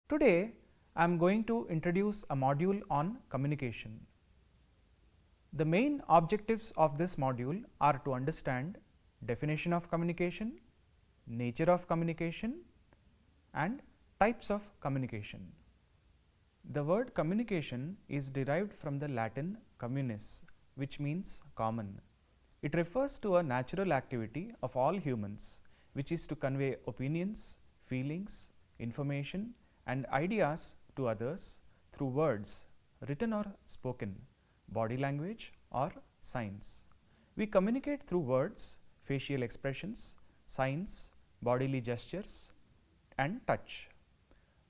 Today, I am going to introduce a module on communication. The main objectives of this module are to understand definition of communication, nature of communication, and types of communication. The word communication is derived from the Latin communis, which means common. It refers to a natural activity of all humans, which is to convey opinions, feelings, information, and ideas to others through words, written or spoken, body language, or signs. We communicate through words, facial expressions, signs, bodily gestures, and touch.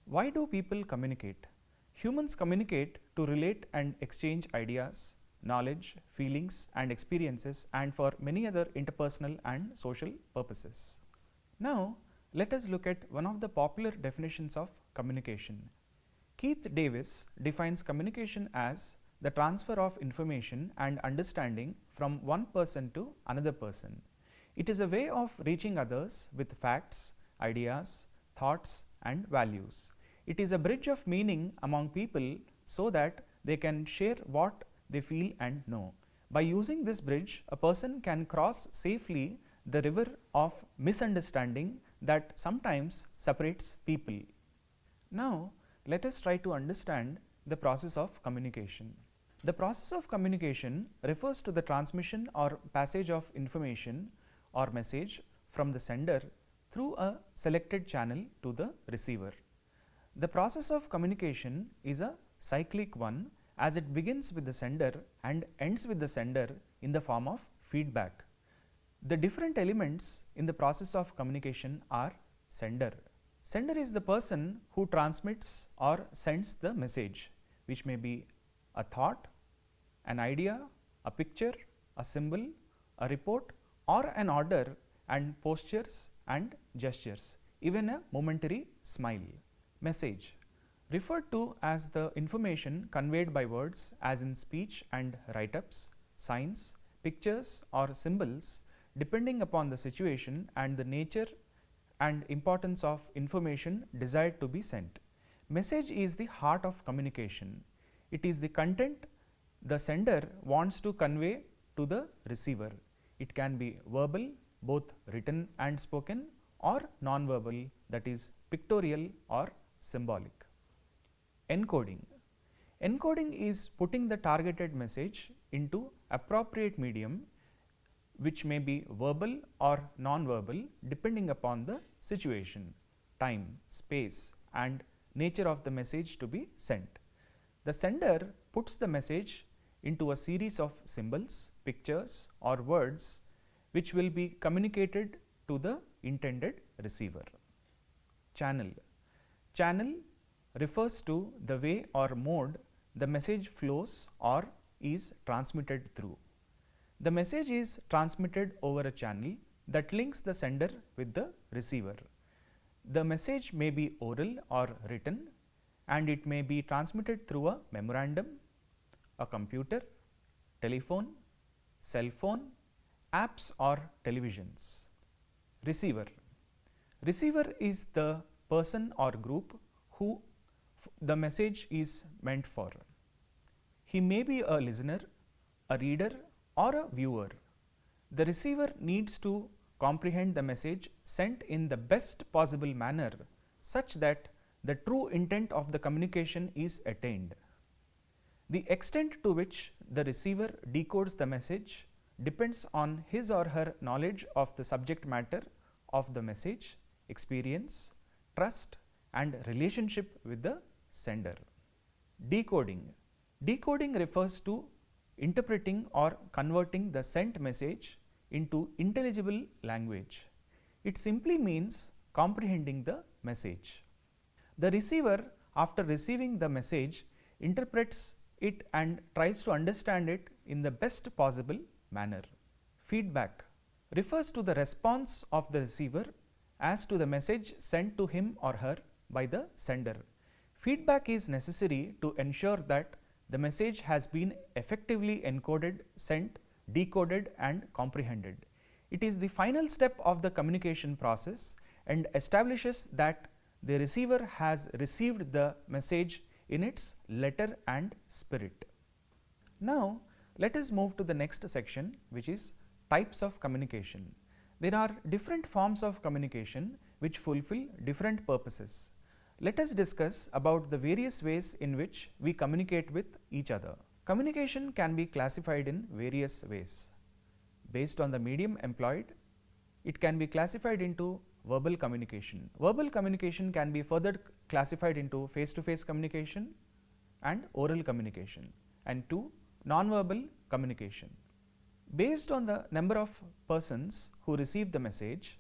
Why do people communicate? Humans communicate to relate and exchange ideas, knowledge, feelings, and experiences, and for many other interpersonal and social purposes. Now, let us look at one of the popular definitions of communication. Keith Davis defines communication as the transfer of information and understanding from one person to another person. It is a way of reaching others with facts, ideas, thoughts, and values. It is a bridge of meaning among people so that they can share what they feel and know. By using this bridge, a person can cross safely the river of misunderstanding that sometimes separates people. Now, let us try to understand the process of communication. The process of communication refers to the transmission or passage of information or message from the sender through a selected channel to the receiver. The process of communication is a cyclic one, as it begins with the sender and ends with the sender in the form of feedback. The different elements in the process of communication are sender. Sender is the person who transmits or sends the message, which may be a thought, an idea, a picture, a symbol, a report, or an order, and postures and gestures, even a momentary smile. Message, referred to as the information conveyed by words as in speech and write-ups, signs, pictures, or symbols, depending upon the situation and the nature and importance of information desired to be sent. Message is the heart of communication. It is the content the sender wants to convey to the receiver. It can be verbal, both written and spoken, or non-verbal, that is pictorial or symbolic. Encoding. Encoding is putting the targeted message into appropriate medium, which may be verbal or non-verbal depending upon the situation, time, space, and nature of the message to be sent. The sender puts the message into a series of symbols, pictures, or words which will be communicated to the intended receiver. Channel. Channel refers to the way or mode the message flows or is transmitted through. The message is transmitted over a channel that links the sender with the receiver. The message may be oral or written, and it may be transmitted through a memorandum, a computer, telephone, cell phone, apps, or televisions. Receiver. Receiver is the person or group who the message is meant for. He may be a listener, a reader, or a viewer. The receiver needs to comprehend the message sent in the best possible manner such that the true intent of the communication is attained. The extent to which the receiver decodes the message depends on his or her knowledge of the subject matter of the message, experience, trust, and relationship with the sender. Decoding. Decoding refers to interpreting or converting the sent message into intelligible language. It simply means comprehending the message. The receiver, after receiving the message, interprets it and tries to understand it in the best possible manner. Feedback refers to the response of the receiver as to the message sent to him or her by the sender. Feedback is necessary to ensure that the message has been effectively encoded, sent, decoded, and comprehended. It is the final step of the communication process and establishes that the receiver has received the message in its letter and spirit. Now, let us move to the next section, which is types of communication. There are different forms of communication which fulfill different purposes. Let us discuss about the various ways in which we communicate with each other. Communication can be classified in various ways. Based on the medium employed, it can be classified into verbal communication. Verbal communication can be further classified into face-to-face communication and oral communication, and 2. non-verbal communication. Based on the number of persons who receive the message,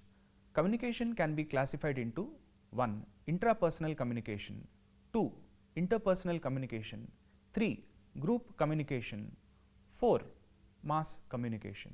communication can be classified into 1. intrapersonal communication, 2. interpersonal communication, 3. group communication, 4. mass communication.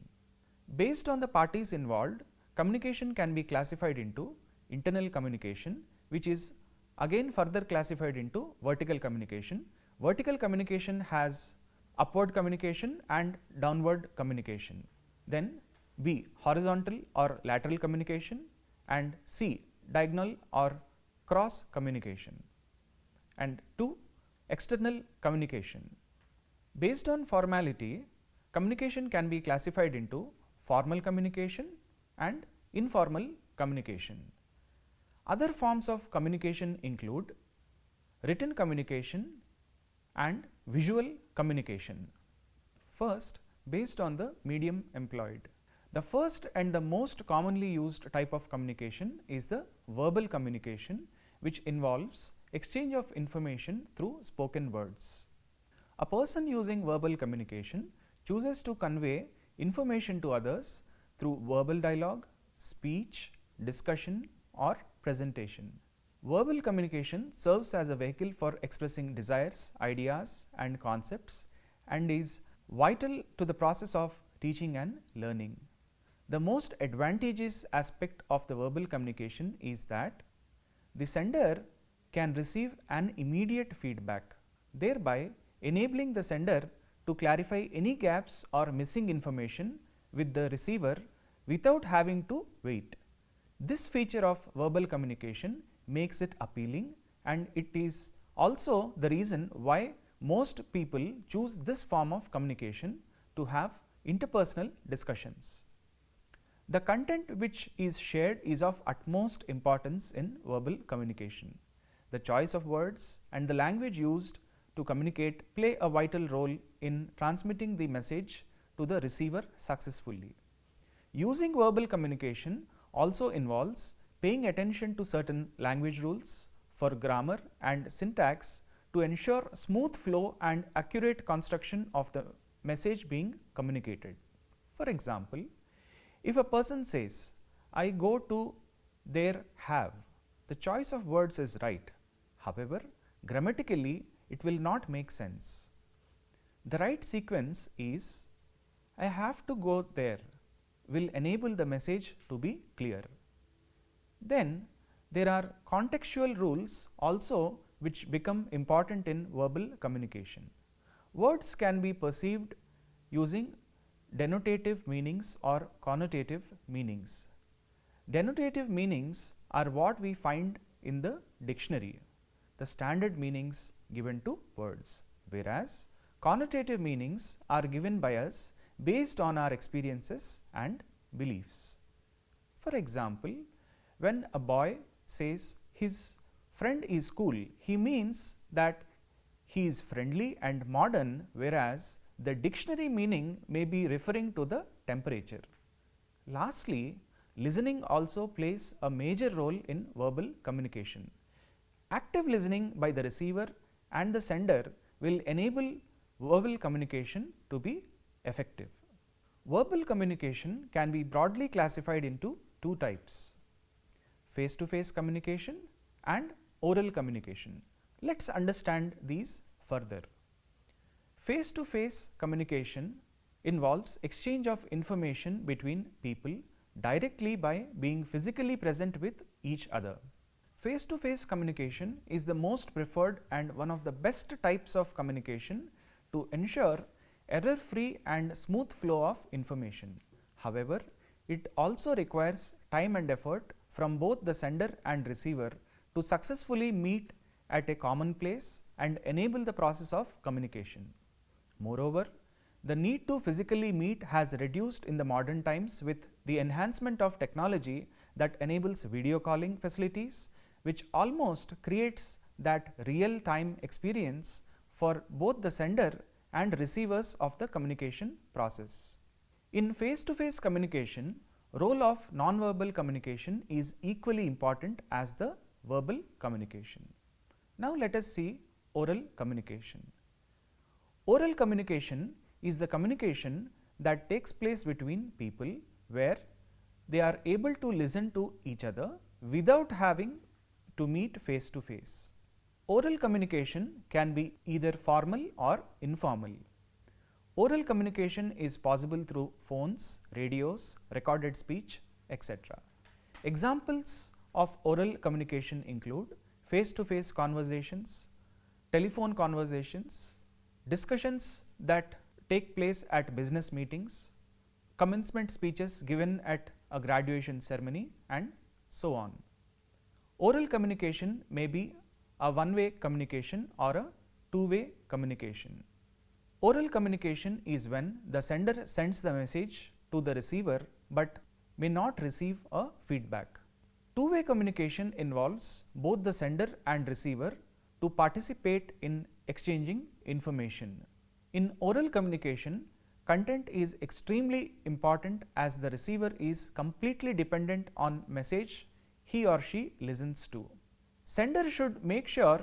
Based on the parties involved, communication can be classified into internal communication, which is again further classified into vertical communication. Vertical communication has upward communication and downward communication. Then B. horizontal or lateral communication, and C. diagonal or cross communication, and 2. external communication. Based on formality, communication can be classified into formal communication and informal communication. Other forms of communication include written communication and visual communication. First, based on the medium employed. The first and the most commonly used type of communication is the verbal communication, which involves exchange of information through spoken words. A person using verbal communication chooses to convey information to others through verbal dialogue, speech, discussion, or presentation. Verbal communication serves as a vehicle for expressing desires, ideas, and concepts, and is vital to the process of teaching and learning. The most advantageous aspect of the verbal communication is that the sender can receive an immediate feedback, thereby enabling the sender to clarify any gaps or missing information with the receiver without having to wait. This feature of verbal communication makes it appealing, and it is also the reason why most people choose this form of communication to have interpersonal discussions. The content which is shared is of utmost importance in verbal communication. The choice of words and the language used to communicate play a vital role in transmitting the message to the receiver successfully. Using verbal communication also involves paying attention to certain language rules for grammar and syntax to ensure smooth flow and accurate construction of the message being communicated. For example, if a person says, "I go to their have," the choice of words is right. However, grammatically it will not make sense. The right sequence is, "I have to go there," will enable the message to be clear. Then there are contextual rules also which become important in verbal communication. Words can be perceived using denotative meanings or connotative meanings. Denotative meanings are what we find in the dictionary, the standard meanings given to words, whereas connotative meanings are given by us based on our experiences and beliefs. For example, when a boy says his friend is cool, he means that he is friendly and modern, whereas the dictionary meaning may be referring to the temperature. Lastly, listening also plays a major role in verbal communication. Active listening by the receiver and the sender will enable verbal communication to be effective. Verbal communication can be broadly classified into two types: face-to-face communication and oral communication. Let's understand these further. Face-to-face communication involves exchange of information between people directly by being physically present with each other. Face-to-face communication is the most preferred and one of the best types of communication to ensure error-free and smooth flow of information. However, it also requires time and effort from both the sender and receiver to successfully meet at a common place and enable the process of communication. Moreover, the need to physically meet has reduced in the modern times with the enhancement of technology that enables video calling facilities, which almost creates that real-time experience for both the sender and receivers of the communication process. In face-to-face communication, role of non-verbal communication is equally important as the verbal communication. Now let us see oral communication. Oral communication is the communication that takes place between people where they are able to listen to each other without having to meet face to face. Oral communication can be either formal or informal. Oral communication is possible through phones, radios, recorded speech, etc. Examples of oral communication include face-to-face conversations, telephone conversations, discussions that take place at business meetings, commencement speeches given at a graduation ceremony, and so on. Oral communication may be a one-way communication or a two-way communication. Oral communication is when the sender sends the message to the receiver but may not receive a feedback. Two-way communication involves both the sender and receiver to participate in exchanging information. In oral communication, content is extremely important as the receiver is completely dependent on message he or she listens to. Sender should make sure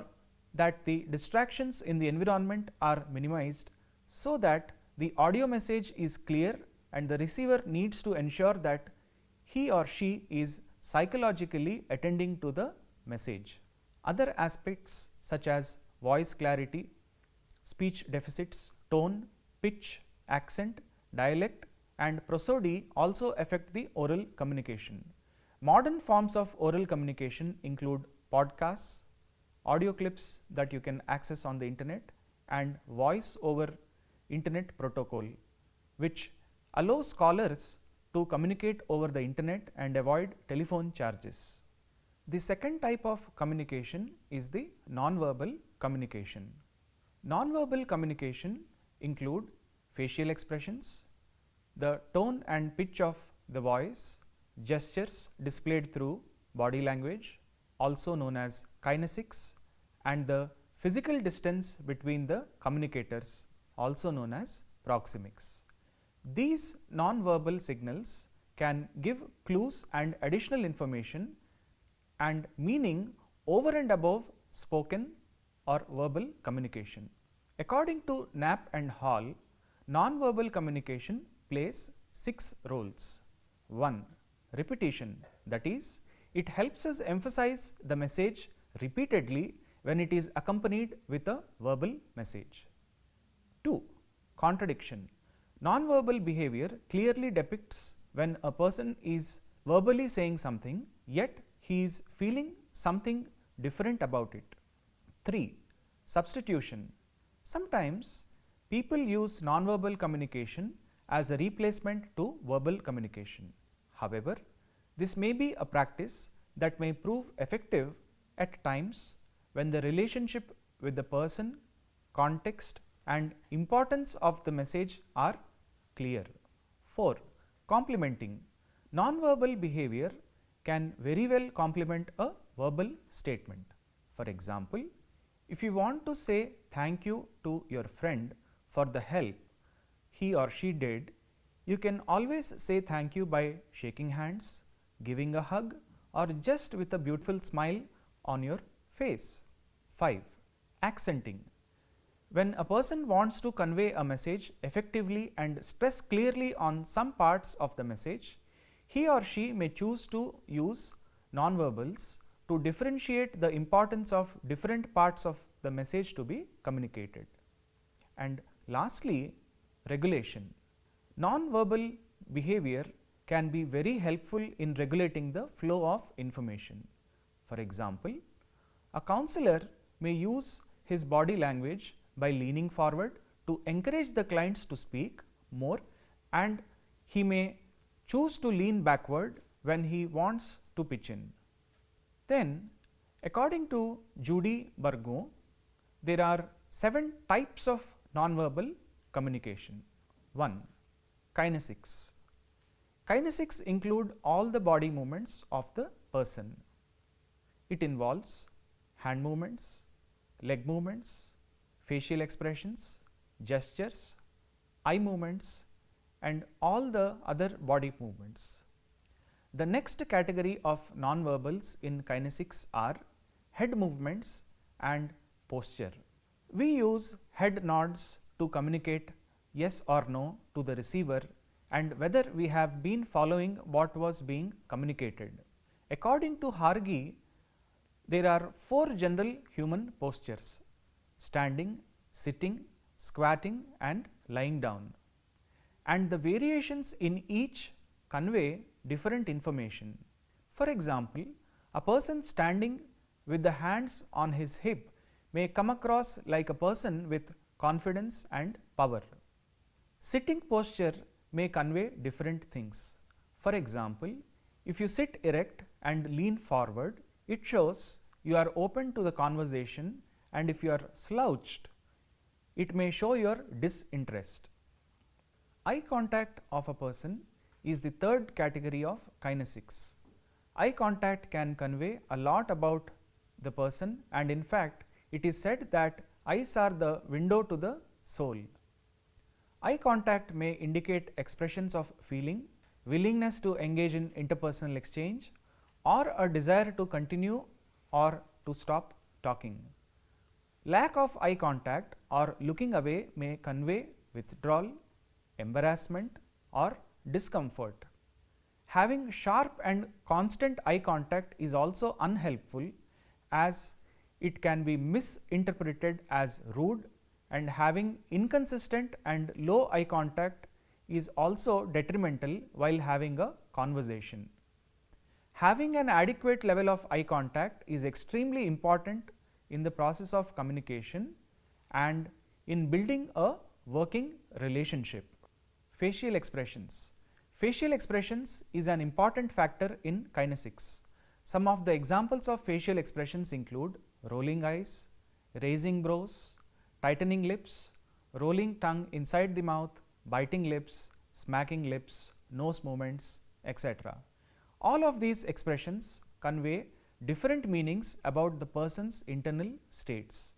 that the distractions in the environment are minimized so that the audio message is clear, and the receiver needs to ensure that he or she is psychologically attending to the message. Other aspects such as voice clarity, speech deficits, tone, pitch, accent, dialect, and prosody also affect the oral communication. Modern forms of oral communication include podcasts, audio clips that you can access on the internet, and voice over internet protocol, which allows callers to communicate over the internet and avoid telephone charges. The second type of communication is the non-verbal communication. Non-verbal communication include facial expressions, the tone and pitch of the voice, gestures displayed through body language, also known as kinesics, and the physical distance between the communicators, also known as proxemics. These non-verbal signals can give clues and additional information and meaning over and above spoken or verbal communication. According to Knapp and Hall, non-verbal communication plays 6 roles. 1. Repetition, that is, it helps us emphasize the message repeatedly when it is accompanied with a verbal message. 2. Contradiction. Non-verbal behavior clearly depicts when a person is verbally saying something, yet he is feeling something different about it. 3. Substitution. Sometimes people use non-verbal communication as a replacement to verbal communication. However, this may be a practice that may prove effective at times when the relationship with the person, context, and importance of the message are clear. 4. Complementing. Non-verbal behavior can very well complement a verbal statement. For example, if you want to say thank you to your friend for the help he or she did, you can always say thank you by shaking hands, giving a hug, or just with a beautiful smile on your face. 5. Accenting. When a person wants to convey a message effectively and stress clearly on some parts of the message, he or she may choose to use nonverbals to differentiate the importance of different parts of the message to be communicated. And lastly, regulation. Nonverbal behavior can be very helpful in regulating the flow of information. For example, a counselor may use his body language by leaning forward to encourage the clients to speak more, and he may choose to lean backward when he wants to pitch in. Then, According to Judy Burgo, there are 7 types of nonverbal communication. 1. Kinesics. Kinesics include all the body movements of the person. It involves hand movements, leg movements, facial expressions, gestures, eye movements, and all the other body movements. The next category of nonverbals in kinesics are head movements and posture. We use head nods to communicate yes or no to the receiver and whether we have been following what was being communicated. According to Hargi, there are 4 general human postures: standing, sitting, squatting, and lying down. And the variations in each convey different information. For example, a person standing with the hands on his hip may come across like a person with confidence and power. Sitting posture may convey different things. For example, if you sit erect and lean forward, it shows you are open to the conversation, and if you are slouched, it may show your disinterest. Eye contact of a person is the third category of kinesics. Eye contact can convey a lot about the person, and in fact, it is said that eyes are the window to the soul. Eye contact may indicate expressions of feeling, willingness to engage in interpersonal exchange, or a desire to continue or to stop talking. Lack of eye contact or looking away may convey withdrawal, embarrassment, or discomfort. Having sharp and constant eye contact is also unhelpful, as it can be misinterpreted as rude, and having inconsistent and low eye contact is also detrimental while having a conversation. Having an adequate level of eye contact is extremely important in the process of communication and in building a working relationship. Facial expressions. Facial expressions is an important factor in kinesics. Some of the examples of facial expressions include rolling eyes, raising brows, tightening lips, rolling tongue inside the mouth, biting lips, smacking lips, nose movements, etc. All of these expressions convey different meanings about the person's internal states.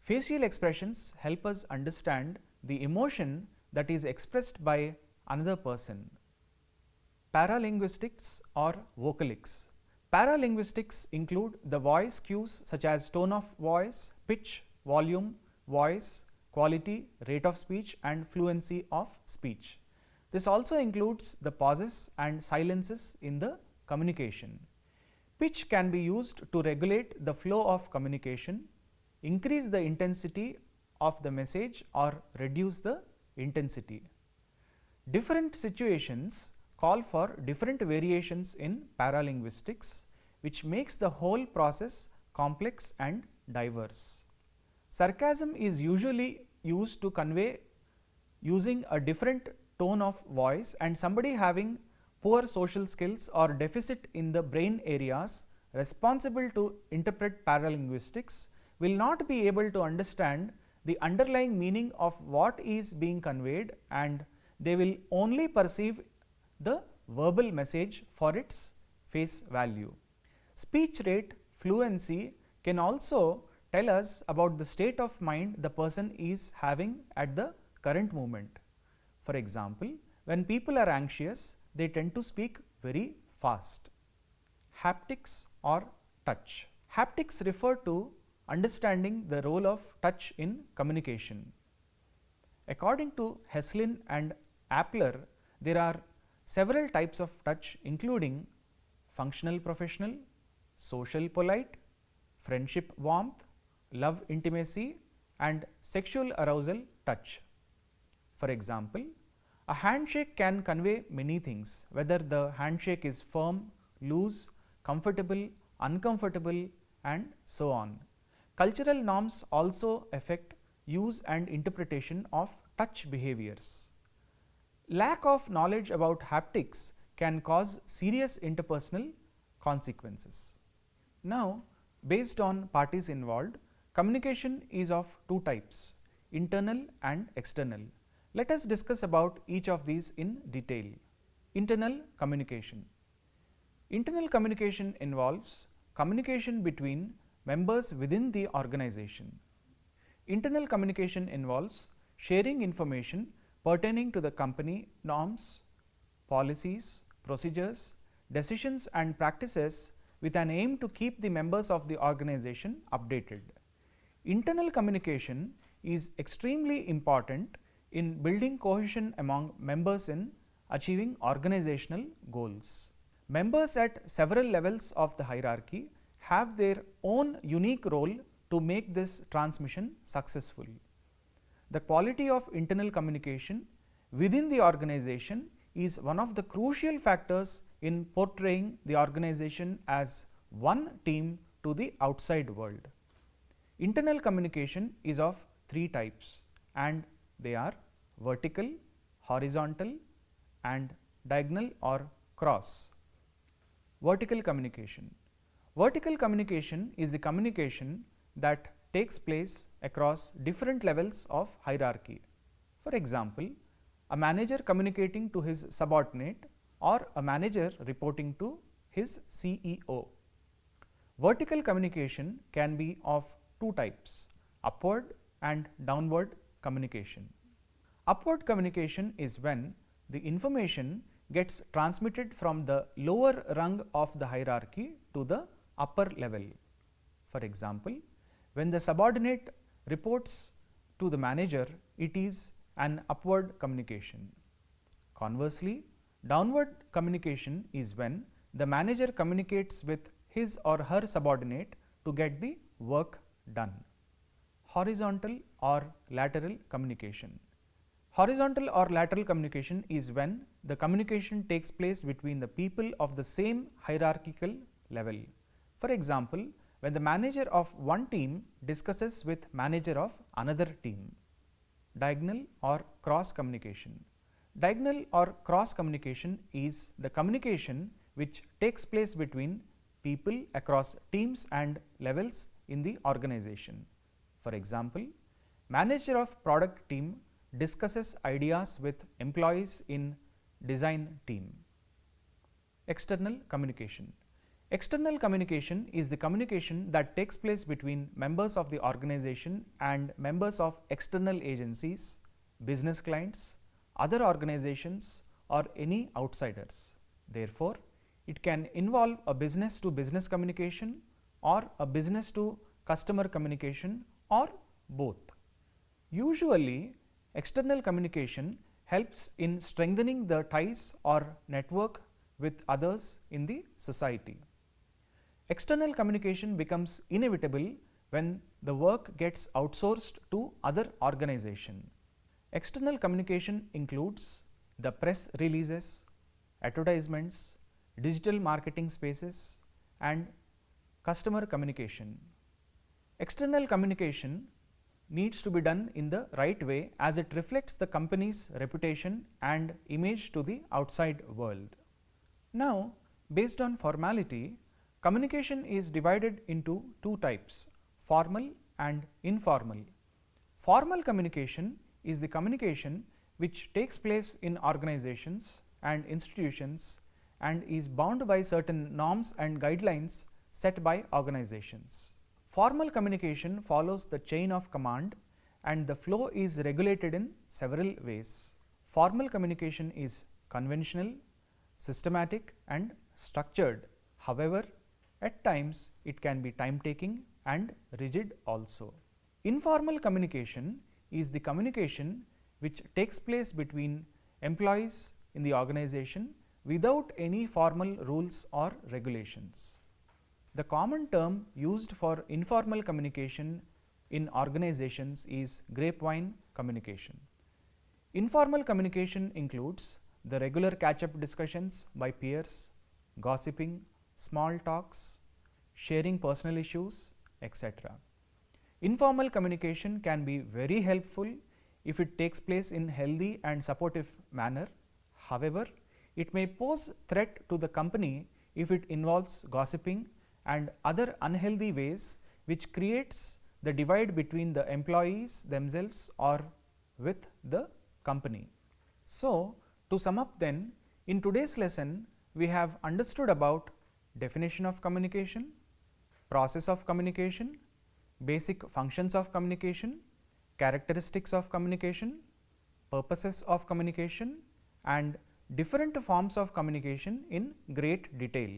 Facial expressions help us understand the emotion that is expressed by another person. Paralinguistics or vocalics. Paralinguistics include the voice cues such as tone of voice, pitch, volume, voice, quality, rate of speech, and fluency of speech. This also includes the pauses and silences in the communication. Pitch can be used to regulate the flow of communication, increase the intensity of the message, or reduce the intensity. Different situations call for different variations in paralinguistics, which makes the whole process complex and diverse. Sarcasm is usually used to convey using a different tone of voice, and somebody having poor social skills or deficit in the brain areas responsible to interpret paralinguistics will not be able to understand the underlying meaning of what is being conveyed, and they will only perceive the verbal message for its face value. Speech rate, fluency can also tell us about the state of mind the person is having at the current moment. For example, when people are anxious, they tend to speak very fast. Haptics or touch. Haptics refer to understanding the role of touch in communication. According to Heslin and Appler, there are several types of touch, including functional professional, social polite, friendship warmth, love intimacy, and sexual arousal touch. For example, a handshake can convey many things, whether the handshake is firm, loose, comfortable, uncomfortable, and so on. Cultural norms also affect use and interpretation of touch behaviors. Lack of knowledge about haptics can cause serious interpersonal consequences. Now, Based on parties involved, communication is of two types, internal and external. Let us discuss about each of these in detail. Internal communication. Internal communication involves communication between members within the organization. Internal communication involves sharing information pertaining to the company norms, policies, procedures, decisions and practices with an aim to keep the members of the organization updated. Internal communication is extremely important in building cohesion among members in achieving organizational goals. Members at several levels of the hierarchy have their own unique role to make this transmission successful. The quality of internal communication within the organization is one of the crucial factors in portraying the organization as one team to the outside world. Internal communication is of three types, and they are vertical, horizontal and diagonal or cross. Vertical communication. Vertical communication is the communication that takes place across different levels of hierarchy. For example, a manager communicating to his subordinate or a manager reporting to his CEO. Vertical communication can be of two types, upward and downward communication. Upward communication is when the information gets transmitted from the lower rung of the hierarchy to the upper level. For example, when the subordinate reports to the manager, it is an upward communication. Conversely, downward communication is when the manager communicates with his or her subordinate to get the work done. Horizontal or lateral communication. Horizontal or lateral communication is when the communication takes place between the people of the same hierarchical level. For example, when the manager of one team discusses with manager of another team. Diagonal or cross communication. Diagonal or cross communication is the communication which takes place between people across teams and levels in the organization. For example, manager of product team discusses ideas with employees in design team. External communication. External communication is the communication that takes place between members of the organization and members of external agencies, business clients, other organizations or any outsiders. Therefore, it can involve a business to business communication or a business to customer communication or both. Usually, external communication helps in strengthening the ties or network with others in the society. External communication becomes inevitable when the work gets outsourced to other organization. External communication includes the press releases, advertisements, digital marketing spaces and customer communication. External communication needs to be done in the right way as it reflects the company's reputation and image to the outside world. Now, based on formality, communication is divided into two types, formal and informal. Formal communication is the communication which takes place in organizations and institutions and is bound by certain norms and guidelines set by organizations. Formal communication follows the chain of command and the flow is regulated in several ways. Formal communication is conventional, systematic and structured. However, at times it can be time-taking and rigid also. Informal communication is the communication which takes place between employees in the organization without any formal rules or regulations. The common term used for informal communication in organizations is grapevine communication. Informal communication includes the regular catch-up discussions by peers, gossiping, small talks, sharing personal issues, etc. Informal communication can be very helpful if it takes place in healthy and supportive manner. However, it may pose threat to the company if it involves gossiping and other unhealthy ways which creates the divide between the employees themselves or with the company. So, to sum up then, in today's lesson we have understood about definition of communication, process of communication, basic functions of communication, characteristics of communication, purposes of communication and different forms of communication in great detail.